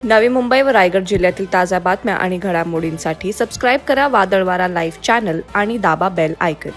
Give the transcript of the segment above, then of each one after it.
नवी मुंबई व रायगड जिल्ह्यातील ताज्या बातम्या आणि घडामोडींसाठी सबस्क्राईब करा वादळवारा लाईव्ह चॅनल आणि दाबा बेल आयकॉन।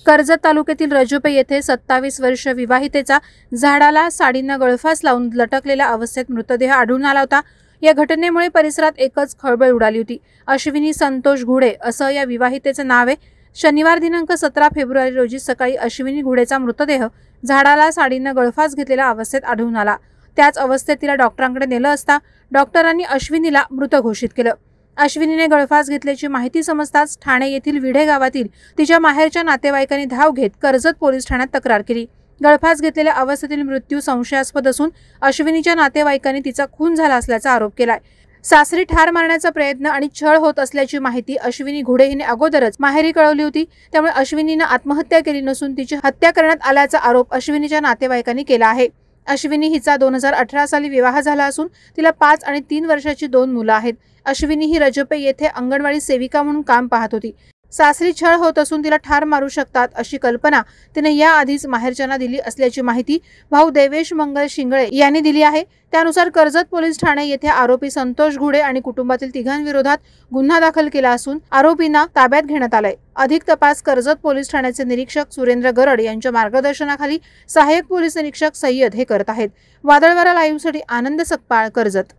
कर्जत तालुक्यातील रजुपे येथे 27 वर्ष विवाहितेचा झाडाला साडीनं गळफास लावून लटकलेल्या अवस्थेत मृतदेह आढळून आला होता। या घटनेमुळे परिसरात एकच खळबळ उडाली होती। अश्विनी संतोष घुडे असं या विवाहितेचं नाव आहे। शनिवार दिनांक 17 फेब्रुवारी रोजी सकाळी अश्विनी घुडेचा मृतदेह झाडाला साडीनं गळफास घेतलेल्या अवस्थेत आढळून आला। त्याच अवस्थेत तिला डॉक्टरांकडे नेलं असता डॉक्टरांनी अश्विनीला मृत घोषित केलं। अश्विनीने गळफास घेतल्याची माहिती समजताच ठाणे येथील विढे गावातील तिच्या माहेरच्या नातेवाईकांनी धाव घेत कर्जत पोलीस ठाण्यात तक्रार केली। गळफास घेतलेल्या अवस्थेतील मृत्यू संशयास्पद असून अश्विनीच्या नातेवाईकांनी तिचा खून झाला असल्याचा आरोप केलाय। सासरी ठार मारण्याचा प्रयत्न आणि छळ होत असल्याची माहिती अश्विनी घुडे हिने अगोदरच माहेरी कळवली होती। त्यामुळे अश्विनीने आत्महत्या केली नसून तिची हत्या करण्यात आल्याचा आरोप अश्विनीच्या नातेवाईकांनी केला आहे। अश्विनी हिचा 2018 साली विवाह झाला असून तिला 5 आणि 3 वर्षाची 2 मुलं आहेत। अश्विनी ही रजुपे येथे अंगणवाडी सेविका म्हणून काम पाहत होती। सासरी छळ होत असून तिला ठार मारू शकतात अशी कल्पना तिने याआधीच माहेरच्यांना दिली असल्याची माहिती भाऊ देवेश मंगल शिंगळे यांनी दिली आहे। त्यानुसार कर्जत पोलीस ठाणे येथे आरोपी संतोष घुडे आणि कुटुंबातील तिघांविरोधात गुन्हा दाखल केला असून आरोपींना ताब्यात घेण्यात आलाय। अधिक तपास कर्जत पोलीस ठाण्याचे निरीक्षक सुरेंद्र गरड यांच्या मार्गदर्शनाखाली सहाय्यक पोलीस निरीक्षक सय्यद हे करत आहेत। वादळवारा लाईव्हसाठी आनंद सकपाळ, कर्जत।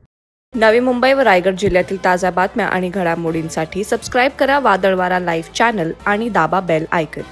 नवी मुंबई व रायगड जिल्ह्यातील ताज्या बातम्या आणि घडामोडींसाठी सबस्क्राईब करा वादळवारा लाईव्ह चॅनल आणि दाबा बेल आयकॉन।